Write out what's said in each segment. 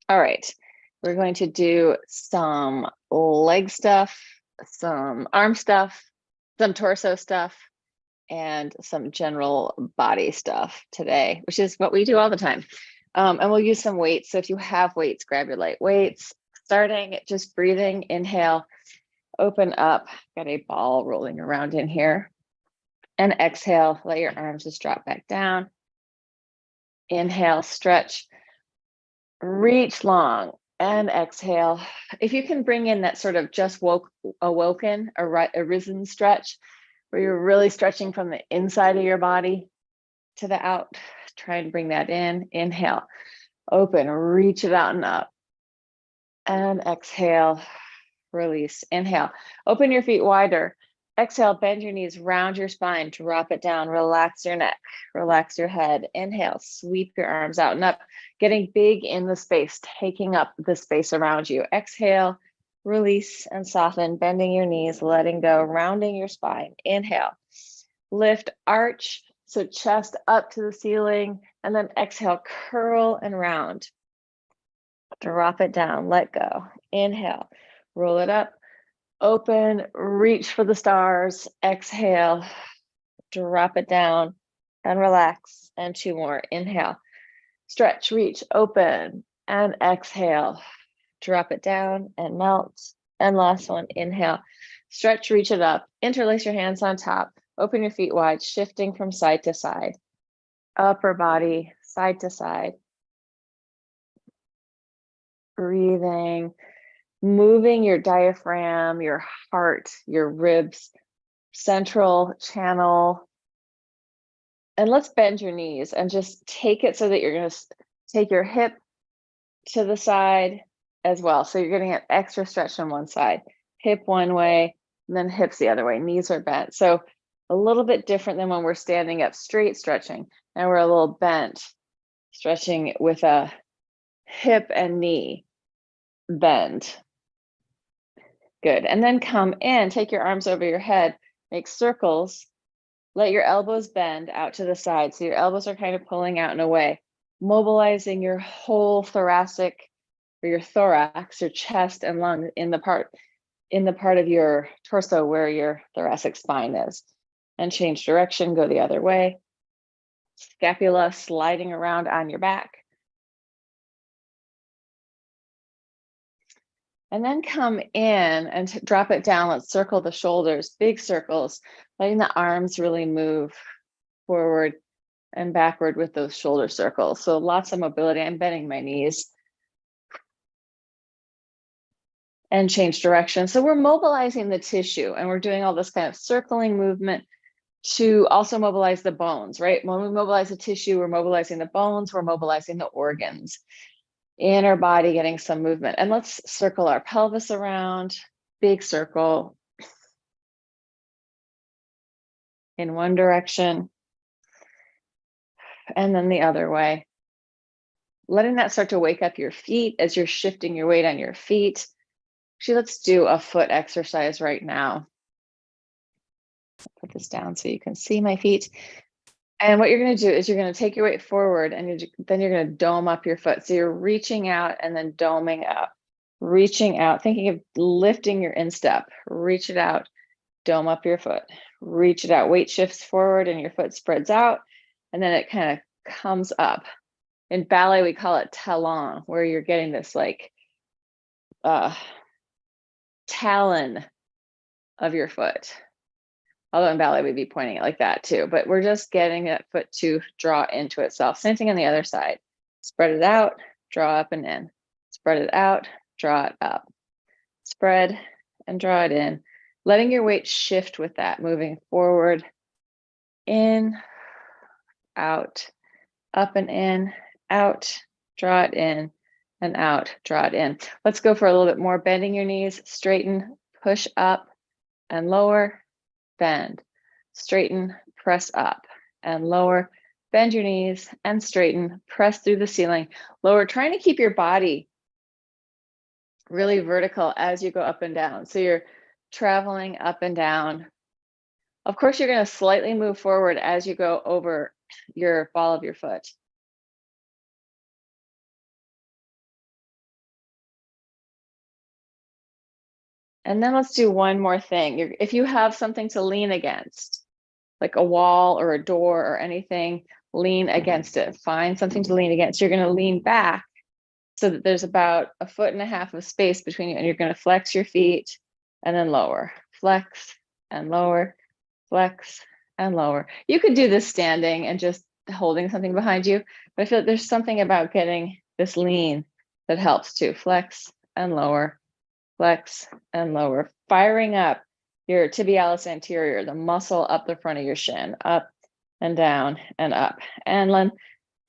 All right, we're going to do some leg stuff, some arm stuff, some torso stuff, and some general body stuff today, which is what we do all the time. And we'll use some weights. So if you have weights, grab your light weights. Starting just breathing, inhale, open up. Got a ball rolling around in here. And exhale, let your arms just drop back down. Inhale, stretch, reach long, and exhale. If you can bring in that sort of just awoken, arisen stretch, where you're really stretching from the inside of your body to the out, try and bring that in. Inhale, open, reach it out and up. And exhale, release. Inhale, open your feet wider. Exhale, bend your knees, round your spine, drop it down, relax your neck, relax your head. Inhale, sweep your arms out and up, getting big in the space, taking up the space around you. Exhale, release and soften, bending your knees, letting go, rounding your spine. Inhale, lift, arch, so chest up to the ceiling, and then exhale, curl and round. Drop it down, let go. Inhale, roll it up, open, reach for the stars. Exhale, drop it down and relax. And two more. Inhale, stretch, reach, open, and exhale. Drop it down and melt. And last one, inhale, stretch, reach it up, interlace your hands on top, open your feet wide, shifting from side to side, upper body, side to side. Breathing, moving your diaphragm, your heart, your ribs, central channel. And let's bend your knees and just take it so that you're going to take your hip to the side as well. So you're getting an extra stretch on one side, hip one way, and then hips the other way. Knees are bent. So a little bit different than when we're standing up straight stretching. And we're a little bent, stretching with a hip and knee bend. Good. And then come in, take your arms over your head, make circles, let your elbows bend out to the side. So your elbows are kind of pulling out and away, mobilizing your whole thoracic or your thorax, your chest and lung in the part of your torso where your thoracic spine is. And change direction, go the other way. Scapula sliding around on your back. And then come in and drop it down. Let's circle the shoulders, big circles, letting the arms really move forward and backward with those shoulder circles. So lots of mobility. I'm bending my knees. And change direction. So we're mobilizing the tissue and we're doing all this kind of circling movement to also mobilize the bones, right? When we mobilize the tissue, we're mobilizing the bones, we're mobilizing the organs in our body, getting some movement. And let's circle our pelvis around, big circle in one direction and then the other way. Letting that start to wake up your feet as you're shifting your weight on your feet. Actually, let's do a foot exercise right now. I'll put this down so you can see my feet. And what you're going to do is you're going to take your weight forward and then you're going to dome up your foot. So you're reaching out and then doming up, reaching out, thinking of lifting your instep, reach it out, dome up your foot, reach it out, weight shifts forward and your foot spreads out. And then it kind of comes up. In ballet, we call it talon, where you're getting this like talon of your foot. Although in ballet, we'd be pointing it like that too, but we're just getting that foot to draw into itself. Same thing on the other side. Spread it out, draw up and in. Spread it out, draw it up. Spread and draw it in. Letting your weight shift with that, moving forward, in, out, up and in, out, draw it in, and out, draw it in. Let's go for a little bit more. Bending your knees, straighten, push up and lower, bend, straighten, press up and lower, bend your knees and straighten, press through the ceiling, lower, trying to keep your body really vertical as you go up and down. So you're traveling up and down. Of course, you're going to slightly move forward as you go over your ball of your foot. And then let's do one more thing. If you have something to lean against, like a wall or a door or anything, lean against it. Find something to lean against. You're going to lean back so that there's about 1.5 feet of space between you, and you're going to flex your feet and then lower, flex and lower, flex and lower. You could do this standing and just holding something behind you, but I feel like there's something about getting this lean that helps too. Flex and lower, flex and lower, firing up your tibialis anterior, the muscle up the front of your shin, up and down and up. And then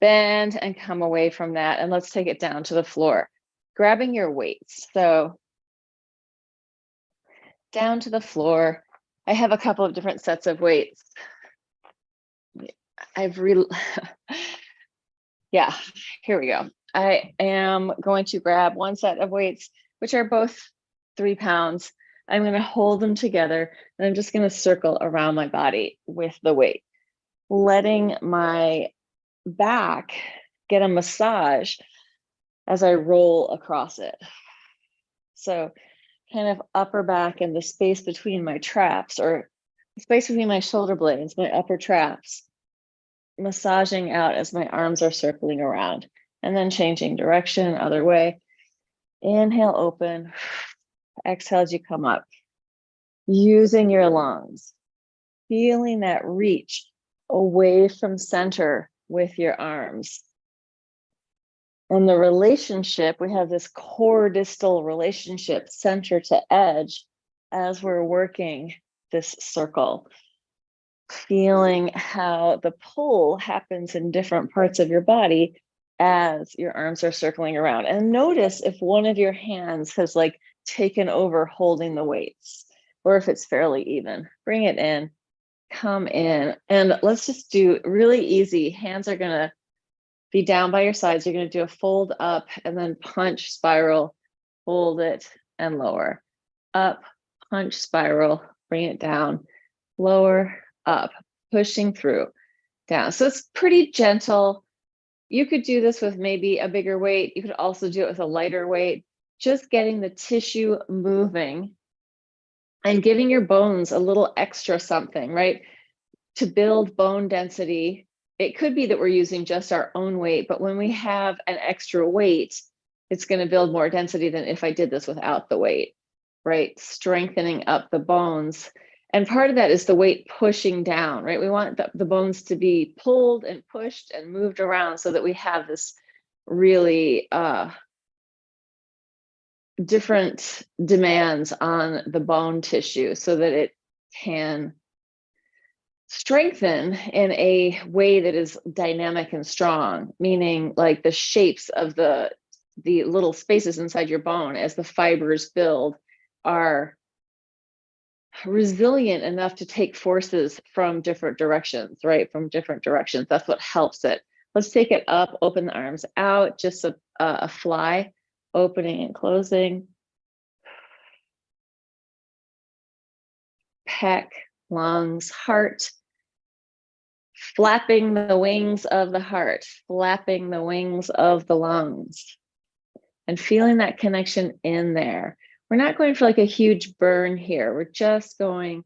bend and come away from that. And let's take it down to the floor, grabbing your weights. So down to the floor. I have a couple of different sets of weights. Yeah, here we go. I am going to grab one set of weights, which are both 3 pounds. I'm going to hold them together, and I'm just going to circle around my body with the weight, letting my back get a massage as I roll across it. So kind of upper back and the space between my traps, or the space between my shoulder blades, my upper traps, massaging out as my arms are circling around, and then changing direction, other way. Inhale, open. Exhale as you come up. Using your lungs, feeling that reach away from center with your arms. And the relationship, we have this core distal relationship, center to edge, as we're working this circle. Feeling how the pull happens in different parts of your body as your arms are circling around. And notice if one of your hands has like taken over holding the weights, or if it's fairly even. Bring it in, come in, and let's just do really easy. Hands are gonna be down by your sides. You're gonna do a fold up and then punch, spiral, hold it and lower. Up, punch, spiral, bring it down, lower, up, pushing through, down. So it's pretty gentle. You could do this with maybe a bigger weight. You could also do it with a lighter weight, just getting the tissue moving and giving your bones a little extra something, right? To build bone density. It could be that we're using just our own weight, but when we have an extra weight, it's going to build more density than if I did this without the weight, right? Strengthening up the bones. And part of that is the weight pushing down, right? We want the bones to be pulled and pushed and moved around so that we have this really different demands on the bone tissue so that it can strengthen in a way that is dynamic and strong, meaning like the shapes of the little spaces inside your bone as the fibers build are resilient enough to take forces from different directions, right? From different directions. That's what helps it. Let's take it up, open the arms out, just a fly, opening and closing. Pec, lungs, heart. Flapping the wings of the heart, flapping the wings of the lungs, and feeling that connection in there. We're not going for like a huge burn here. We're just going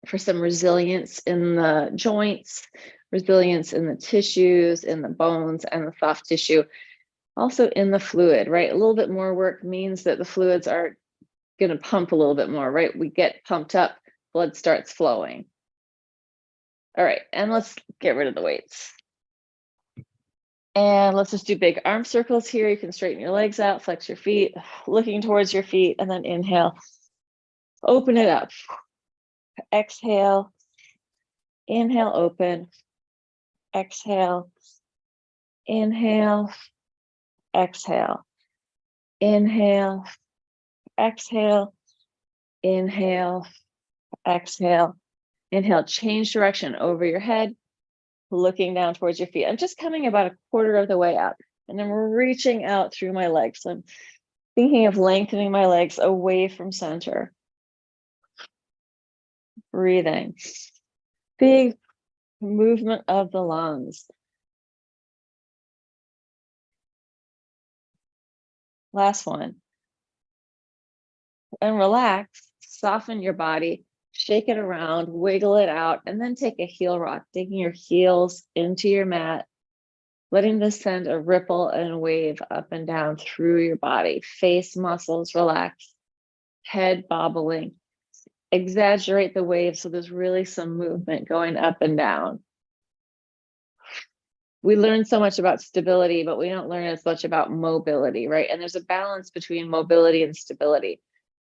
for some resilience in the joints, resilience in the tissues, in the bones and the soft tissue, also in the fluid, right? A little bit more work means that the fluids are going to pump a little bit more, right? We get pumped up, blood starts flowing. All right, and let's get rid of the weights. And let's just do big arm circles here. You can straighten your legs out, flex your feet, looking towards your feet, and then inhale. Open it up. Exhale. Inhale, open. Exhale. Inhale. Exhale. Inhale. Exhale. Inhale. Exhale. Inhale, change direction over your head, looking down towards your feet. I'm just coming about 1/4 of the way up, and then we're reaching out through my legs. So I'm thinking of lengthening my legs away from center. Breathing. Big movement of the lungs. Last one. and relax, soften your body, shake it around, wiggle it out, and then take a heel rock, digging your heels into your mat, letting this send a ripple and wave up and down through your body. Face muscles relax, head bobbling. Exaggerate the wave so there's really some movement going up and down. We learn so much about stability, but we don't learn as much about mobility, right? And there's a balance between mobility and stability.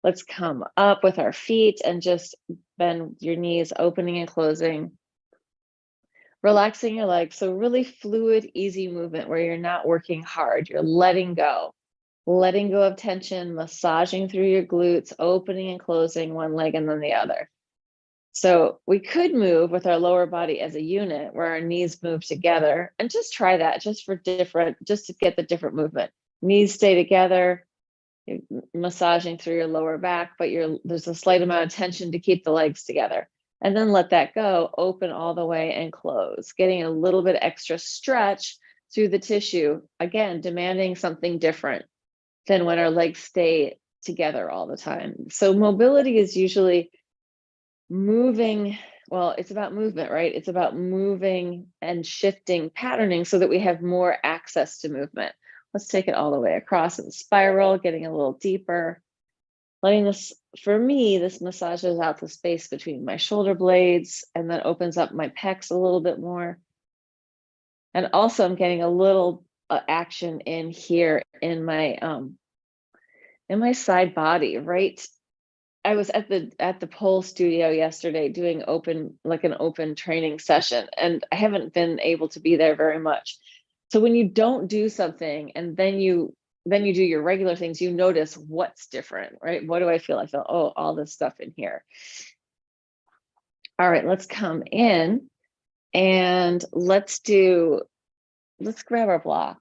Let's come up with our feet and just bend your knees, opening and closing, relaxing your legs. So really fluid, easy movement where you're not working hard, you're letting go of tension, massaging through your glutes, opening and closing one leg and then the other. So we could move with our lower body as a unit where our knees move together, and just try that just to get the different movement. Knees stay together, you're massaging through your lower back, but there's a slight amount of tension to keep the legs together. And then let that go, open all the way and close, getting a little bit extra stretch through the tissue, again, demanding something different than when our legs stay together all the time. So mobility is usually moving. Well, it's about movement, right? It's about moving and shifting, patterning so that we have more access to movement. Let's take it all the way across and spiral, getting a little deeper. Letting this, for me, this massages out the space between my shoulder blades and then opens up my pecs a little bit more. And also I'm getting a little action in here in my side body, right? I was at the pole studio yesterday doing an open training session, and I haven't been able to be there very much. So when you don't do something and then you do your regular things, you notice what's different, right? What do I feel? I feel, oh, all this stuff in here. All right, let's come in and let's grab our block.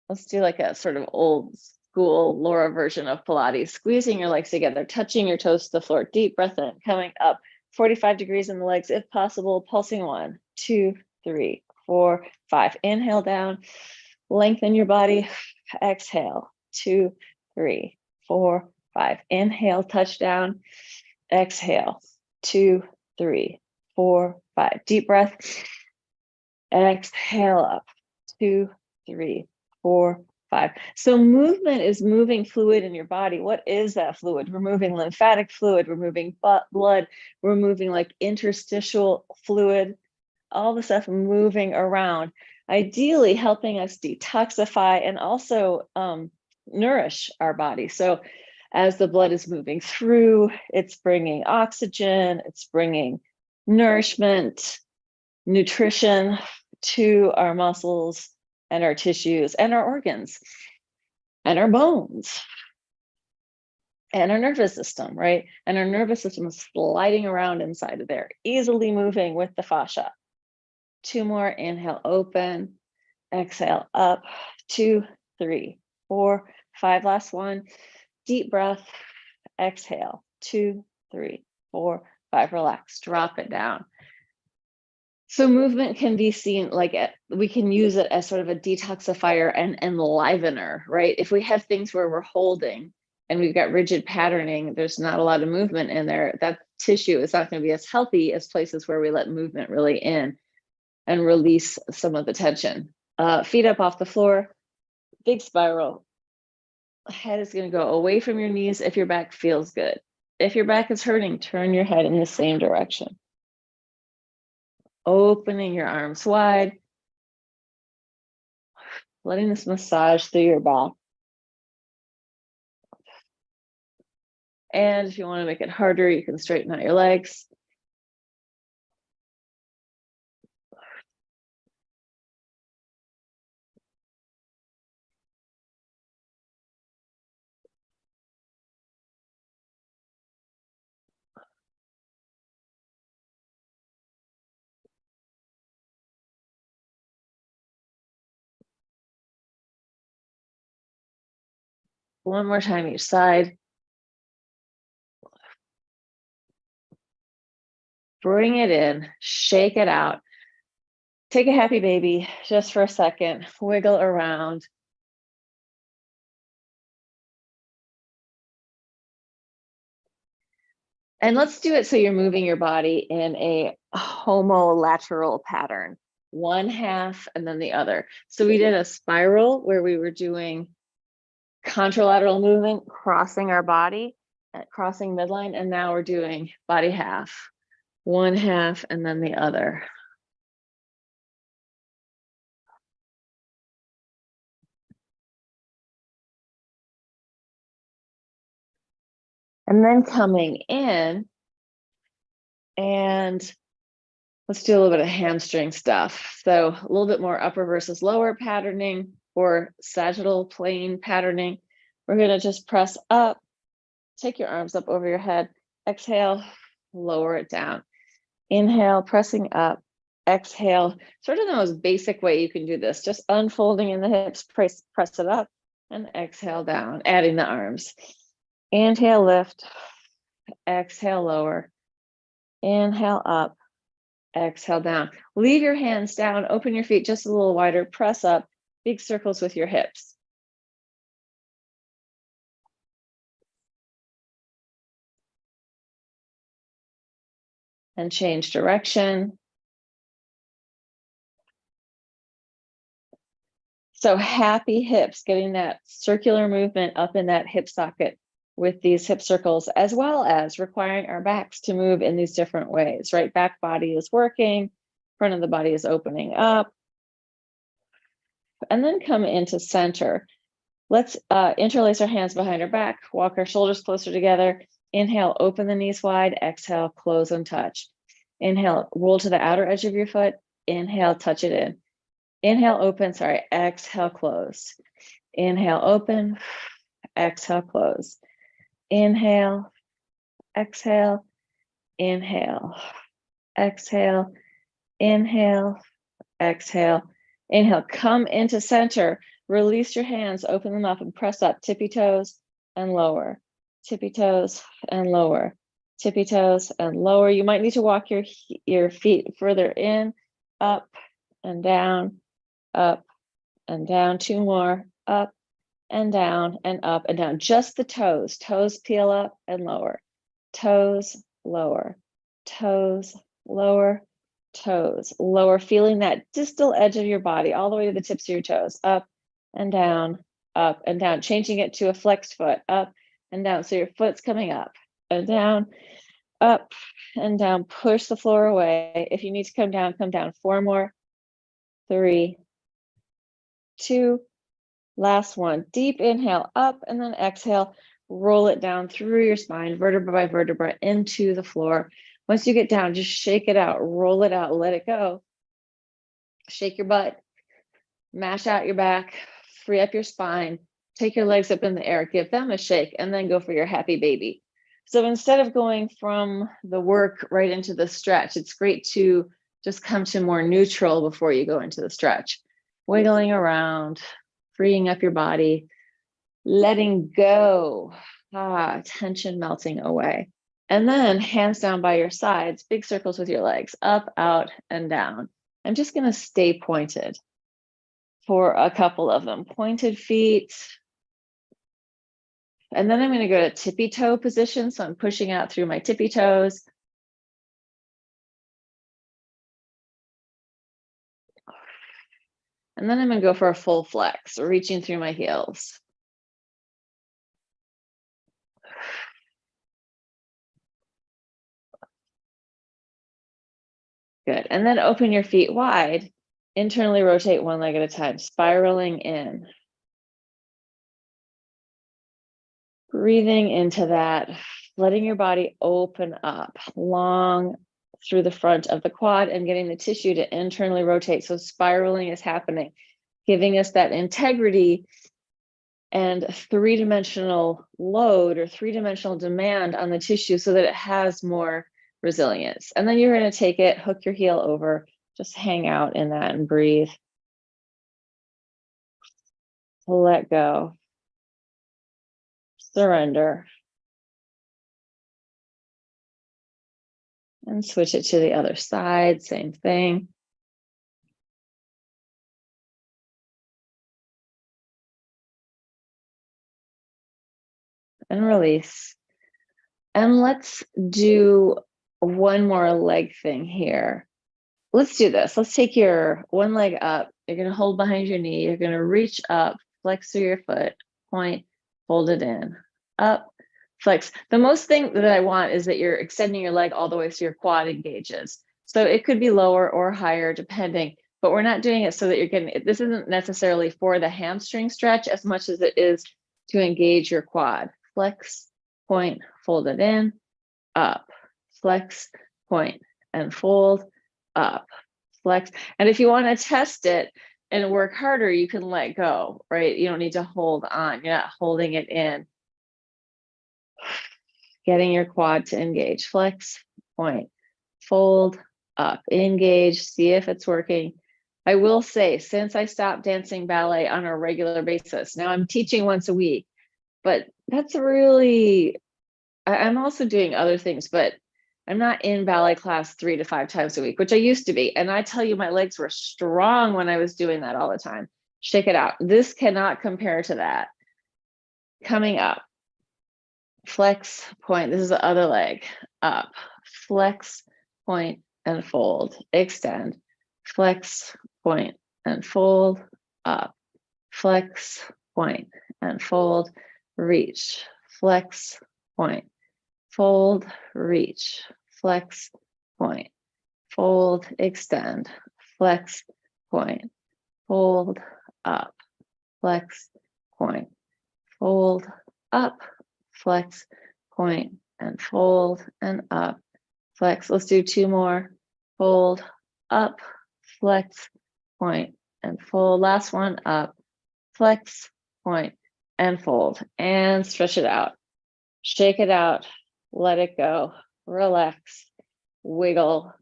Let's do like a sort of old school Laura version of Pilates, squeezing your legs together, touching your toes to the floor, deep breath in, coming up 45 degrees in the legs, if possible, pulsing 1, 2, 3, 4, 5. Inhale down, lengthen your body, exhale, 2, 3, 4, 5. Inhale, touch down, exhale, 2, 3, 4, 5. Deep breath, exhale up, 2, 3, 4, 5. So movement is moving fluid in your body. What is that fluid? We're moving lymphatic fluid, we're moving blood, we're moving like interstitial fluid, all the stuff moving around, ideally helping us detoxify and also nourish our body. So as the blood is moving through, it's bringing oxygen, it's bringing nourishment, nutrition to our muscles and our tissues and our organs and our bones and our nervous system, right? And our nervous system is sliding around inside of there, easily moving with the fascia. 2 more, inhale, open, exhale, up, 2, 3, 4, 5, last one, deep breath, exhale, 2, 3, 4, 5, relax, drop it down. So movement can be seen like we can use it as sort of a detoxifier and enlivener, right? If we have things where we're holding and we've got rigid patterning, there's not a lot of movement in there, that tissue is not going to be as healthy as places where we let movement really in and release some of the tension. Feet up off the floor, big spiral. Head is going to go away from your knees if your back feels good. If your back is hurting, turn your head in the same direction. Opening your arms wide, letting this massage through your back. And if you want to make it harder, you can straighten out your legs. One more time each side. Bring it in, shake it out. Take a happy baby just for a second, wiggle around. And let's do it so you're moving your body in a homolateral pattern, one half and then the other. So we did a spiral where we were doing contralateral movement, crossing our body, crossing midline, and now we're doing body half, one half and then the other. And then coming in, and let's do a little bit of hamstring stuff. So a little bit more upper versus lower patterning or sagittal plane patterning. We're gonna just press up, take your arms up over your head, exhale, lower it down. Inhale, pressing up, exhale. Sort of the most basic way you can do this, just unfolding in the hips, press it up, and exhale down, adding the arms. Inhale, lift, exhale, lower. Inhale up, exhale down. Leave your hands down, open your feet just a little wider, press up, big circles with your hips. And change direction. So happy hips, getting that circular movement up in that hip socket with these hip circles, as well as requiring our backs to move in these different ways, right? Back body is working, front of the body is opening up. And then come into center. Let's interlace our hands behind our back, walk our shoulders closer together. Inhale, open the knees wide, exhale, close and touch. Inhale, roll to the outer edge of your foot. Inhale, touch it in. Inhale, open, sorry, exhale, close. Inhale, open, exhale, close. Inhale, exhale, inhale, exhale, inhale, exhale, inhale. Come into center, release your hands, open them up and press up, tippy toes and lower, tippy toes and lower, tippy toes and lower. You might need to walk your feet further in, up and down, up and down. Two more, up and down and up and down. Just the toes. Toes peel up and lower. Toes, lower. Toes, lower. Toes, lower. Feeling that distal edge of your body all the way to the tips of your toes. Up and down, up and down. Changing it to a flexed foot. Up and down. So your foot's coming up and down, up and down. Push the floor away. If you need to come down, come down. Four more. 3, 2, last one. Deep inhale up and then exhale, roll it down through your spine, vertebra by vertebra into the floor. Once you get down, just shake it out, roll it out, let it go. Shake your butt, mash out your back, free up your spine, take your legs up in the air, give them a shake, and then go for your happy baby. So instead of going from the work right into the stretch, it's great to just come to more neutral before you go into the stretch. Wiggling around, freeing up your body, letting go, tension melting away. And then hands down by your sides, big circles with your legs, up, out, and down. I'm just gonna stay pointed for a couple of them. Pointed feet. And then I'm gonna go to tippy toe position. So I'm pushing out through my tippy toes. And then I'm gonna go for a full flex, reaching through my heels. Good. And then open your feet wide. Internally rotate one leg at a time, spiraling in. Breathing into that, letting your body open up long through the front of the quad and getting the tissue to internally rotate. So spiraling is happening, giving us that integrity and three-dimensional load or three-dimensional demand on the tissue so that it has more resilience. And then you're going to take it, hook your heel over, just hang out in that and breathe. Let go. Surrender. And switch it to the other side, same thing. And release. And let's do one more leg thing here. Let's do this. Let's take your one leg up. You're going to hold behind your knee. You're going to reach up, flex through your foot, point, hold it in, up, flex. The most thing that I want is that you're extending your leg all the way so your quad engages. So it could be lower or higher depending, but we're not doing it so that you're getting, this isn't necessarily for the hamstring stretch as much as it is to engage your quad. Flex, point, fold it in, up, flex, point, and fold, up, flex. And if you want to test it and work harder, you can let go, right? You don't need to hold on. You're not holding it in. Getting your quad to engage. Flex, point, fold, up, engage, see if it's working. I will say, since I stopped dancing ballet on a regular basis, now I'm teaching once a week, but that's really, I'm also doing other things, but I'm not in ballet class 3 to 5 times a week, which I used to be. And I tell you, my legs were strong when I was doing that all the time. Shake it out. This cannot compare to that. Coming up, flex, point. This is the other leg. Up, flex, point, and fold. Extend, flex, point, and fold. Up, flex, point, and fold. Reach, flex, point, fold, reach, flex, point, fold, extend, flex, point, fold, up, flex, point, fold, up, flex, point, and fold, and up, flex. Let's do 2 more. Fold, up, flex, point, and fold. Last one, up, flex, point, and fold, and stretch it out. Shake it out, let it go, relax, wiggle.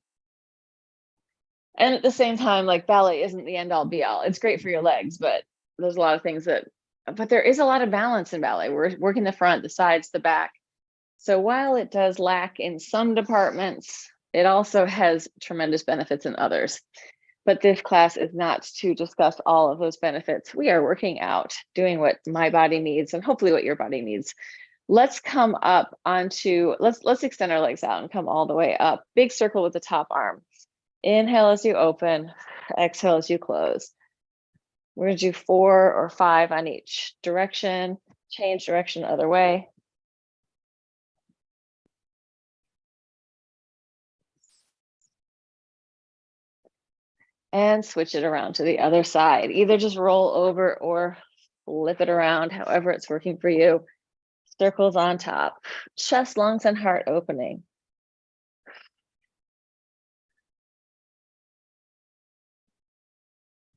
And at the same time, like, ballet isn't the end all be all. It's great for your legs, but there's a lot of things that, but there is a lot of balance in ballet. We're working the front, the sides, the back. So while it does lack in some departments, it also has tremendous benefits in others. But this class is not to discuss all of those benefits. We are working out, doing what my body needs and hopefully what your body needs. Let's come up onto, let's extend our legs out and come all the way up. Big circle with the top arm. Inhale as you open, exhale as you close. We're gonna do 4 or 5 on each direction, change direction other way. And switch it around to the other side. Either just roll over or flip it around, however it's working for you. Circles on top, chest, lungs, and heart opening.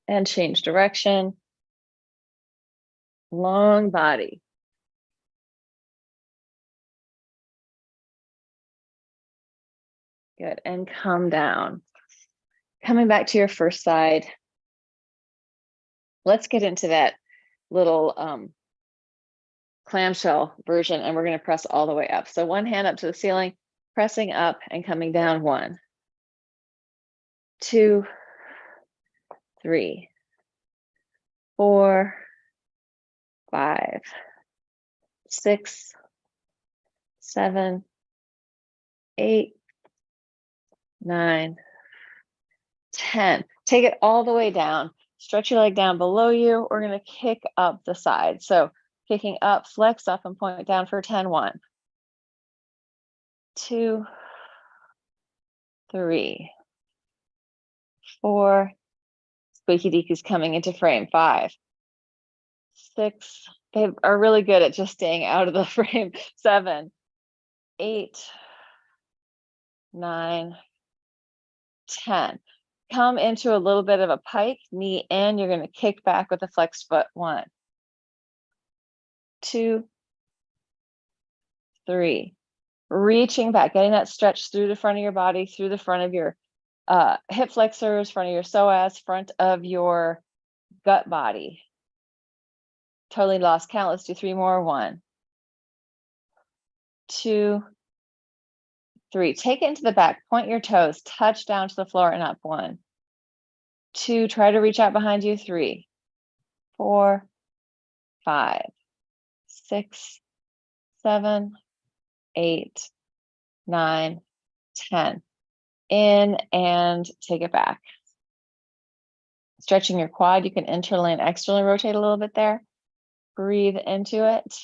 And change direction. Long body. Good, and come down. Coming back to your first side. Let's get into that little clamshell version, and we're going to press all the way up. So one hand up to the ceiling, pressing up and coming down. 1, 2, 3, 4, 5, 6, 7, 8, 9, 10. Take it all the way down. Stretch your leg down below you. We're going to kick up the side. So kicking up, flex up and point down for 10. 1, 2, 3, 4. Squeaky Deeku's coming into frame. 5, 6. They are really good at just staying out of the frame. 7, 8, 9, 10. Come into a little bit of a pike, knee in. You're going to kick back with a flexed foot. 1, 2, 3. Reaching back, getting that stretch through the front of your body, through the front of your hip flexors, front of your psoas, front of your gut body. Totally lost count. Let's do 3 more. 1, 2, 3. Take it into the back, point your toes, touch down to the floor and up. 1, 2, try to reach out behind you. 3, 4, 5, 6, 7, 8, 9, 10. In and take it back. Stretching your quad, you can internally and externally rotate a little bit there. Breathe into it.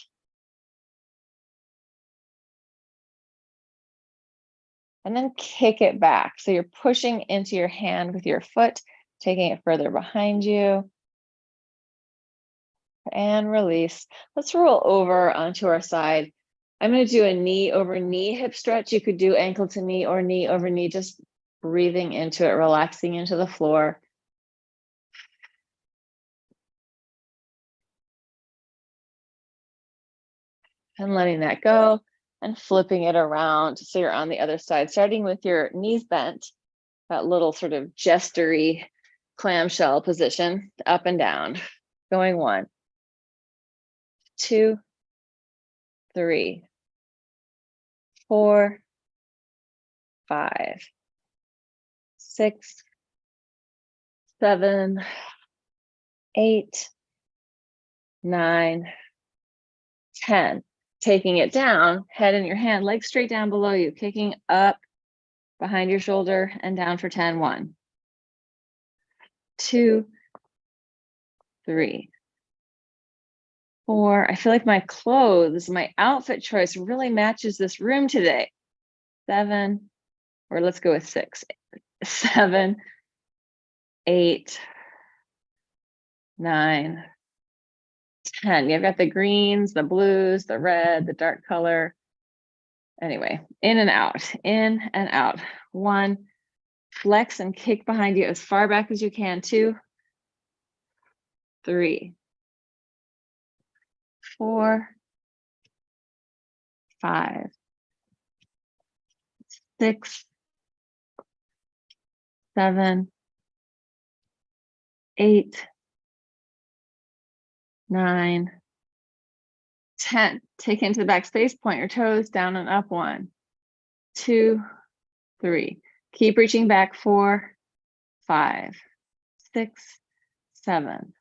And then kick it back. So you're pushing into your hand with your foot, taking it further behind you. And release. Let's roll over onto our side. I'm going to do a knee over knee hip stretch. You could do ankle to knee or knee over knee, just breathing into it, relaxing into the floor. And letting that go and flipping it around so you're on the other side, starting with your knees bent, that little sort of gestury clamshell position, up and down. Going 1, 2, 3, 4, 5, 6, 7, 8, 9, 10. Taking it down, head in your hand, legs straight down below you, kicking up behind your shoulder and down for 10. 1, 2, 3, 4. I feel like my clothes, my outfit choice really matches this room today. 7, or let's go with 6, 7, 8, 9, 10. You've got the greens, the blues, the red, the dark color. Anyway, in and out, in and out. 1, flex and kick behind you as far back as you can. 2, 3, 4, 5, 6, 7, 8, 9, 10. Take into the back space, point your toes down and up. 1, 2, 3. Keep reaching back. 4, 5, 6, 7,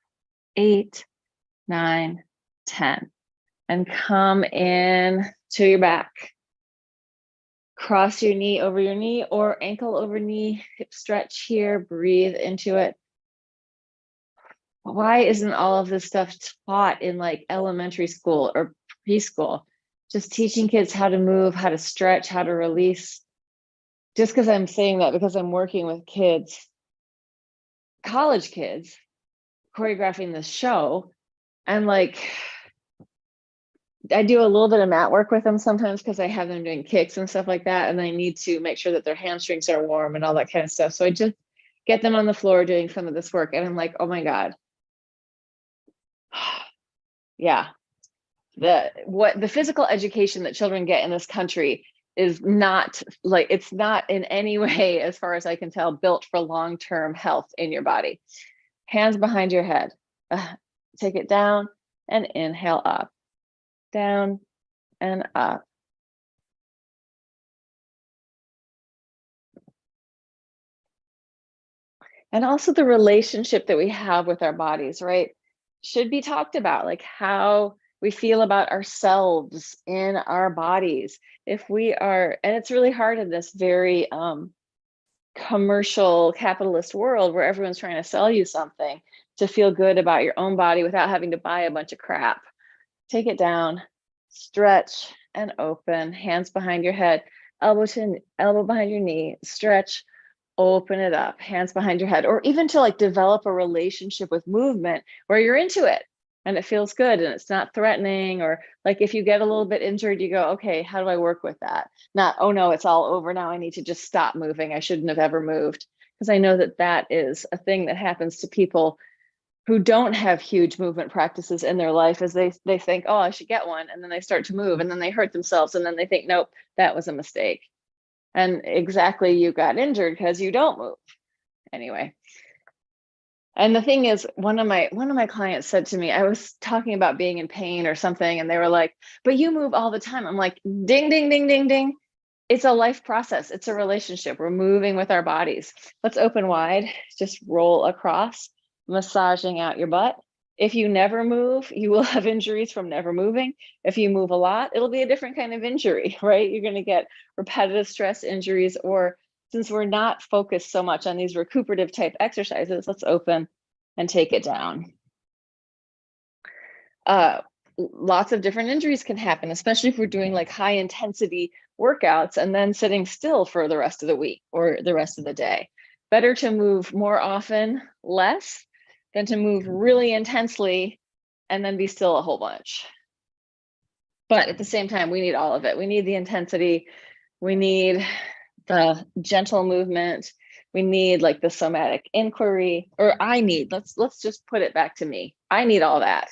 8, 9, 10. And come in to your back. Cross your knee over your knee or ankle over knee, hip stretch here, breathe into it. Why isn't all of this stuff taught in like elementary school or preschool? Just teaching kids how to move, how to stretch, how to release. Just because I'm saying that because I'm working with kids, college kids, choreographing this show, and like, I do a little bit of mat work with them sometimes because I have them doing kicks and stuff like that. And I need to make sure that their hamstrings are warm and all that kind of stuff. So I just get them on the floor doing some of this work. And I'm like, oh my God. Yeah. The physical education that children get in this country is not like, it's not in any way, as far as I can tell, built for long-term health in your body. Hands behind your head. Take it down and inhale up. Down and up. And also the relationship that we have with our bodies, right? Should be talked about, like how we feel about ourselves in our bodies. If we are, and it's really hard in this very commercial capitalist world where everyone's trying to sell you something, to feel good about your own body without having to buy a bunch of crap. Take it down, stretch and open, hands behind your head, elbow behind your knee, stretch, open it up, hands behind your head, or even to like develop a relationship with movement where you're into it and it feels good and it's not threatening. Or like if you get a little bit injured, you go, okay, how do I work with that? Not, oh no, it's all over now, I need to just stop moving, I shouldn't have ever moved. Because I know that that is a thing that happens to people who don't have huge movement practices in their life, as they think, oh, I should get one, and then they start to move and then they hurt themselves and then they think, nope, that was a mistake. And exactly, you got injured because you don't move. Anyway. And the thing is, one of my clients said to me, I was talking about being in pain or something, and they were like, but you move all the time. I'm like, ding, ding, ding, ding, ding. It's a life process. It's a relationship. We're moving with our bodies. Let's open wide, just roll across, massaging out your butt. If you never move, you will have injuries from never moving. If you move a lot, it'll be a different kind of injury, right? You're going to get repetitive stress injuries, or since we're not focused so much on these recuperative type exercises, let's open and take it down. Lots of different injuries can happen, especially if we're doing like high intensity workouts and then sitting still for the rest of the week or the rest of the day. Better to move more often, less, than to move really intensely and then be still a whole bunch. But at the same time, we need all of it. We need the intensity. We need the gentle movement. We need like the somatic inquiry, or I need, let's just put it back to me. I need all that.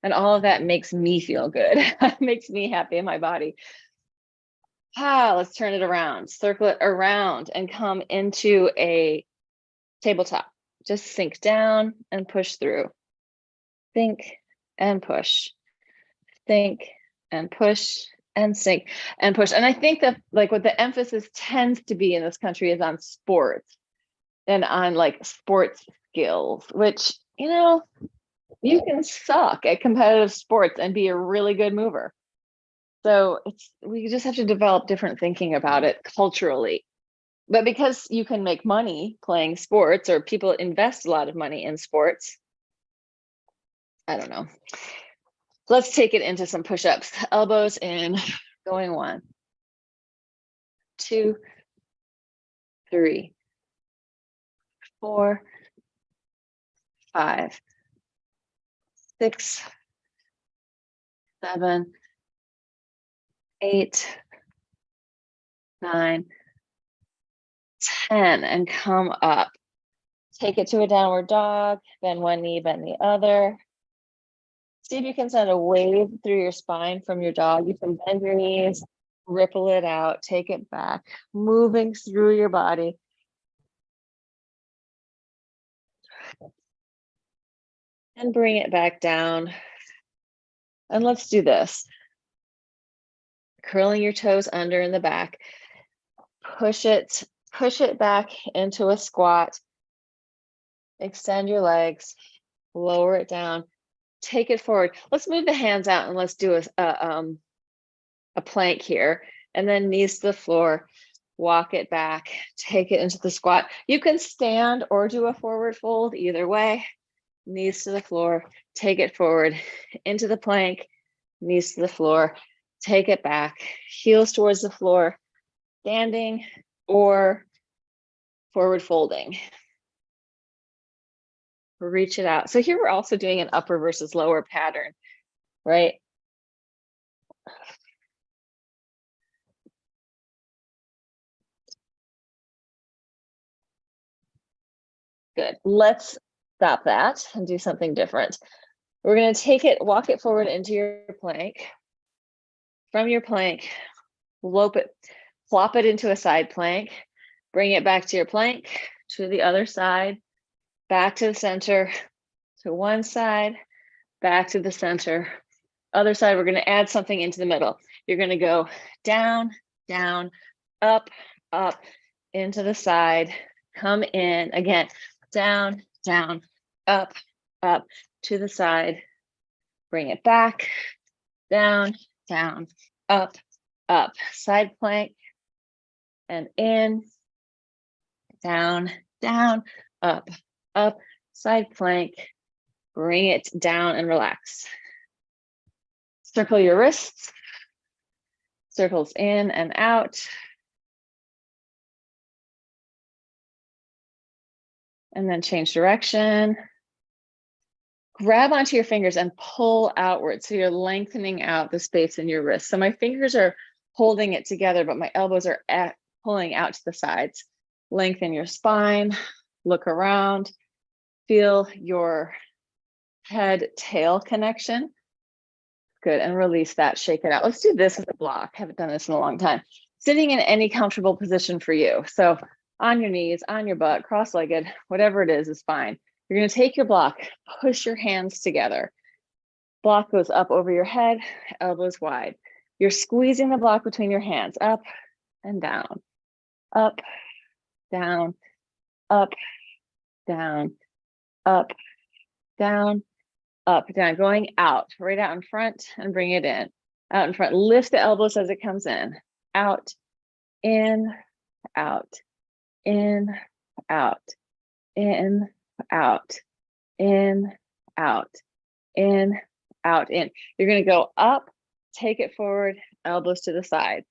And all of that makes me feel good. Makes me happy in my body. Let's turn it around, circle it around and come into a tabletop. Just sink down and push through. Think and push. Think and push and sink and push. And I think that like what the emphasis tends to be in this country is on sports and on like sports skills, which, you know, you can suck at competitive sports and be a really good mover. So we just have to develop different thinking about it culturally. But because you can make money playing sports, or people invest a lot of money in sports, I don't know. Let's take it into some push-ups. Elbows in, going 1, 2, 3, 4, 5, 6, 7, 8, 9, 10, and come up. Take it to a downward dog, bend one knee, bend the other. See if you can send a wave through your spine from your dog. You can bend your knees, ripple it out, take it back, moving through your body. And bring it back down. And let's do this. Curling your toes under in the back. Push it back into a squat. Extend your legs, lower it down, take it forward. Let's move the hands out and let's do a plank here, and then knees to the floor, walk it back, take it into the squat. You can stand or do a forward fold, either way. Knees to the floor, take it forward into the plank, knees to the floor, take it back, heels towards the floor, standing or forward folding. Reach it out. So here we're also doing an upper versus lower pattern, right? Good. Let's stop that and do something different. We're going to take it, walk it forward into your plank. From your plank, flop it into a side plank, bring it back to your plank, to the other side, back to the center, to one side, back to the center. Other side, we're going to add something into the middle. You're going to go down, down, up, up, into the side, come in, again, down, down, up, up, to the side, bring it back, down, down, up, up, side plank, and in, down, down, up, up, side plank, bring it down and relax. Circle your wrists, circles in and out. And then change direction. Grab onto your fingers and pull outward. So you're lengthening out the space in your wrist. So my fingers are holding it together, but my elbows are pulling out to the sides. Lengthen your spine, look around, feel your head-tail connection. Good, and release that, shake it out. Let's do this as a block. Haven't done this in a long time. Sitting in any comfortable position for you. So on your knees, on your butt, cross-legged, whatever it is fine. You're going to take your block, push your hands together. Block goes up over your head, elbows wide. You're squeezing the block between your hands, up and down, up, down, up, down, up, down, up, down, going out, right out in front and bring it in. Out in front, lift the elbows as it comes in. Out, in, out, in, out, in, out, in, out, in, out, in. You're gonna go up, take it forward, elbows to the side.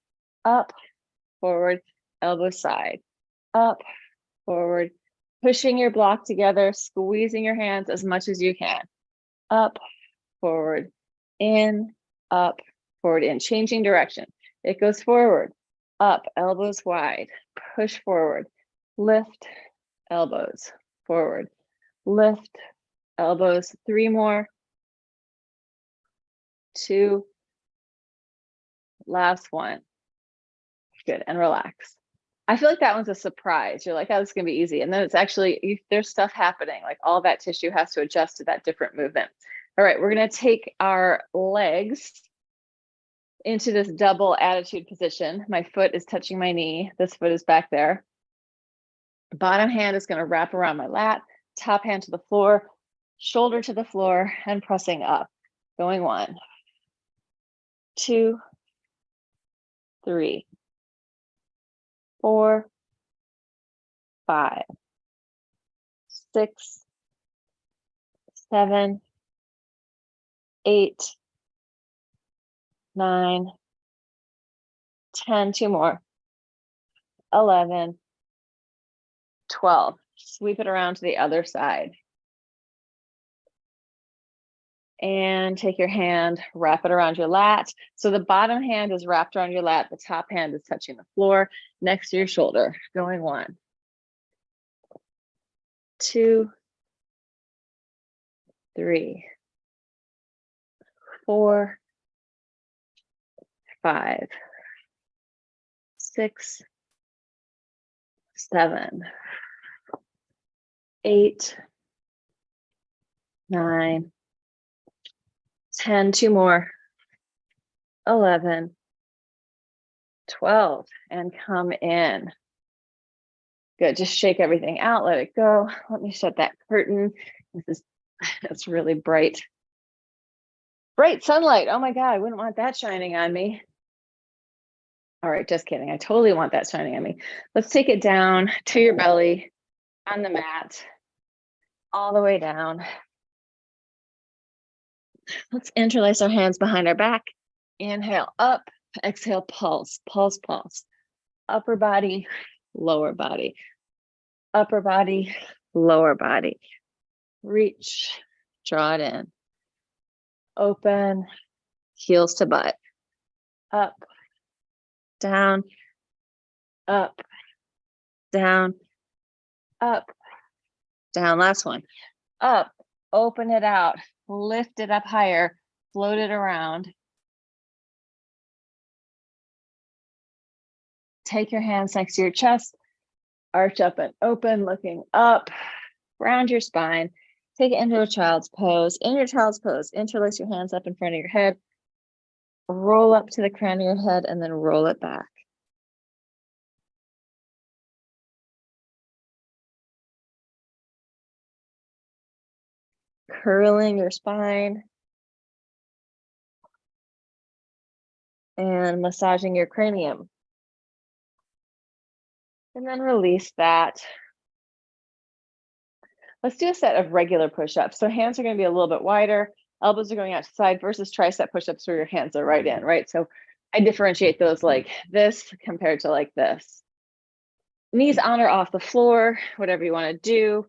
Up, forward, elbow side. Up, forward, pushing your block together, squeezing your hands as much as you can. Up, forward, in, up, forward, in, changing direction. It goes forward, up, elbows wide, push forward, lift, elbows, forward, lift, elbows, 3 more, 2, last one. Good, and relax. I feel like that one's a surprise. You're like, oh, this is gonna be easy. And then it's actually, there's stuff happening, like all that tissue has to adjust to that different movement. All right, we're gonna take our legs into this double attitude position. My foot is touching my knee. This foot is back there. Bottom hand is gonna wrap around my lat, top hand to the floor, shoulder to the floor, and pressing up. Going 1, 2, 3, 4, 5, 6, 7, 8, 9, 10, 2 more, 11, 12. Sweep it around to the other side. And take your hand, wrap it around your lat. So the bottom hand is wrapped around your lat, the top hand is touching the floor next to your shoulder. Going 1, 2, 3, 4, 5, 6, 7, 8, 9, 10, 2 more, 11, 12, and come in. Good, just shake everything out, let it go. Let me shut that curtain. It's really bright. Bright sunlight, oh my God, I wouldn't want that shining on me. All right, just kidding, I totally want that shining on me. Let's take it down to your belly on the mat, all the way down. Let's interlace our hands behind our back. Inhale up, exhale, pulse, pulse, pulse. Upper body, lower body. Upper body, lower body. Reach, draw it in. Open, heels to butt. Up, down, up, down, up, down. Last one. Up, open it out, lift it up higher, float it around. Take your hands next to your chest, arch up and open, looking up, round your spine. Take it into a child's pose. In your child's pose, interlace your hands up in front of your head, roll up to the crown of your head, and then roll it back. Curling your spine and massaging your cranium. And then release that. Let's do a set of regular push-ups. So hands are going to be a little bit wider, elbows are going out to the side versus tricep push-ups where your hands are right in, right? So I differentiate those like this compared to like this. Knees on or off the floor, whatever you want to do.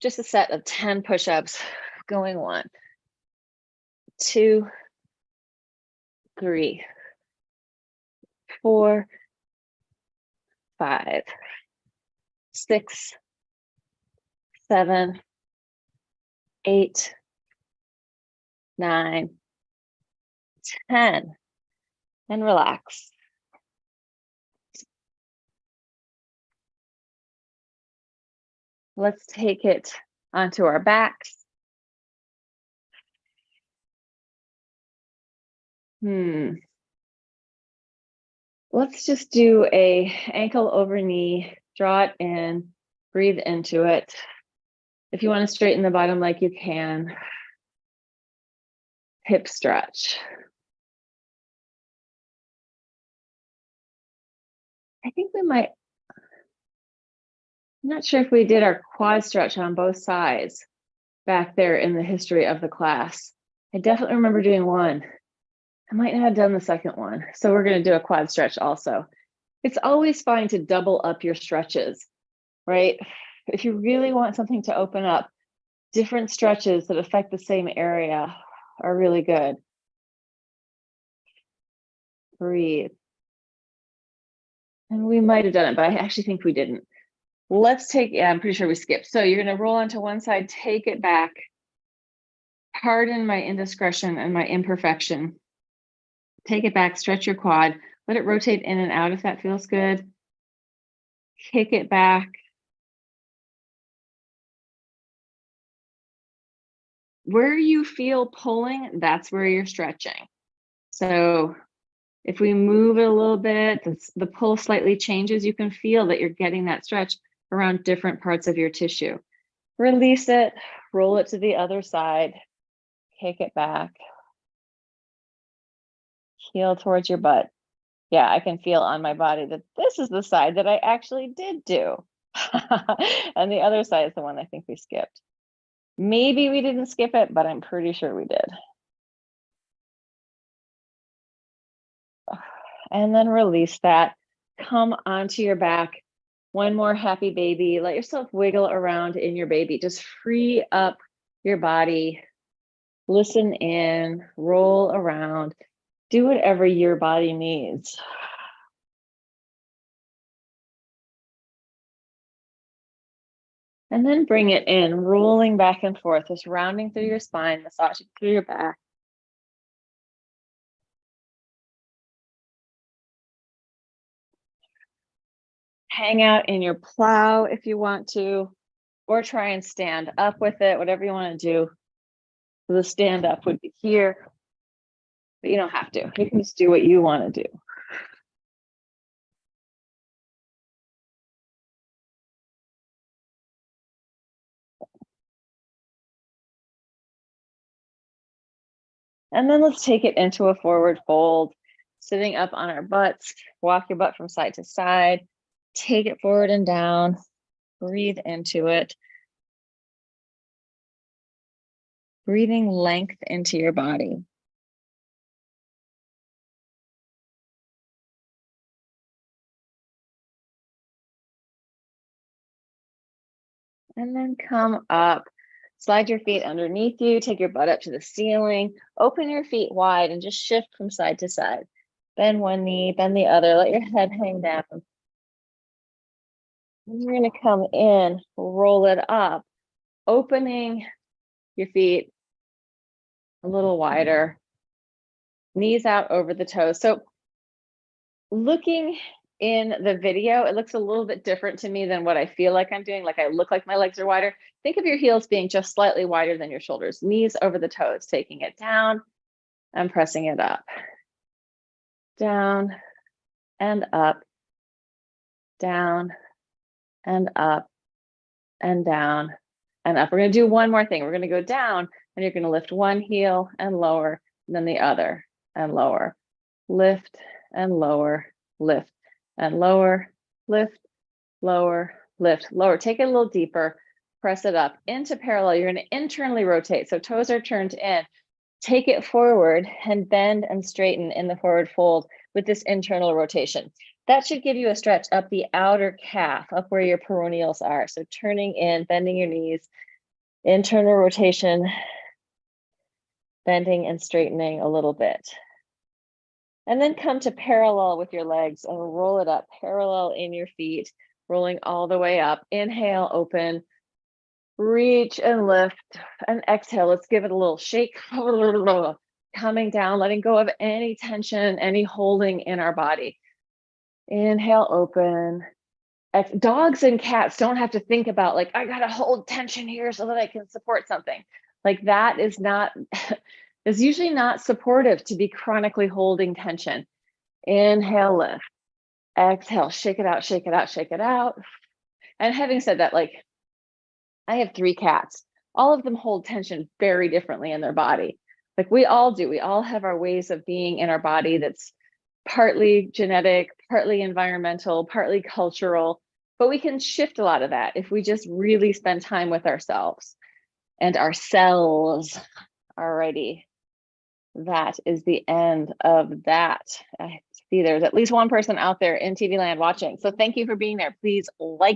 Just a set of 10 push-ups. Going 1, 2, 3, 4, 5, 6, 7, 8, 9, 10, and relax. Let's take it onto our backs. Let's just do a ankle over knee, draw it in, breathe into it. If you want to straighten the bottom leg, you can. hip stretch. I think we might, I'm not sure if we did our quad stretch on both sides back there in the history of the class. I definitely remember doing one. I might not have done the second one. So we're going to do a quad stretch also. It's always fine to double up your stretches, right? If you really want something to open up, different stretches that affect the same area are really good. Breathe. And we might have done it, but I actually think we didn't. Let's take, yeah, I'm pretty sure we skipped. So you're going to roll onto one side, take it back. Pardon my indiscretion and my imperfection. Take it back, stretch your quad, let it rotate in and out if that feels good. Kick it back. Where you feel pulling, that's where you're stretching. So if we move it a little bit, the pull slightly changes, you can feel that you're getting that stretch around different parts of your tissue. Release it, roll it to the other side, kick it back, heel towards your butt. Yeah, I can feel on my body that this is the side that I actually did do. And the other side is the one I think we skipped. Maybe we didn't skip it, but I'm pretty sure we did. And then release that. Come onto your back. One more happy baby. Let yourself wiggle around in your baby. Just free up your body. Listen in, roll around. Do whatever your body needs. And then bring it in, rolling back and forth, just rounding through your spine, massaging through your back. Hang out in your plow if you want to, or try and stand up with it, whatever you want to do. The stand up would be here, but you don't have to. You can just do what you want to do. And then let's take it into a forward fold, sitting up on our butts. Walk your butt from side to side. Take it forward and down. Breathe into it. Breathing length into your body. And then come up. Slide your feet underneath you. Take your butt up to the ceiling. Open your feet wide and just shift from side to side. Bend one knee, bend the other. Let your head hang down. And you're going to come in, roll it up, opening your feet a little wider, knees out over the toes. So looking in the video, it looks a little bit different to me than what I feel like I'm doing. Like I look like my legs are wider. Think of your heels being just slightly wider than your shoulders, knees over the toes, taking it down and pressing it up. Down and up, down and up and down and up. We're going to do one more thing. We're going to go down and you're going to lift one heel and lower, and then the other and lower. Lift and lower, lift and lower, lift, lower, lift, lower. Take it a little deeper, press it up into parallel. You're going to internally rotate. So toes are turned in. Take it forward and bend and straighten in the forward fold with this internal rotation. That should give you a stretch up the outer calf, up where your peroneals are. So turning in, bending your knees, internal rotation, bending and straightening a little bit. And then come to parallel with your legs and roll it up, parallel in your feet, rolling all the way up. Inhale, open, reach and lift, and exhale. Let's give it a little shake. Coming down, letting go of any tension, any holding in our body. Inhale, open. Dogs and cats don't have to think about like, I gotta hold tension here so that I can support something. Like that is not, is usually not supportive to be chronically holding tension. Inhale, lift. Exhale, shake it out, shake it out, shake it out. And having said that, like I have 3 cats. All of them hold tension very differently in their body. Like we all do. We all have our ways of being in our body that's partly genetic, partly environmental, partly cultural, but we can shift a lot of that if we just really spend time with ourselves and ourselves. Alrighty, that is the end of that. I see there's at least one person out there in TV land watching. So thank you for being there. Please like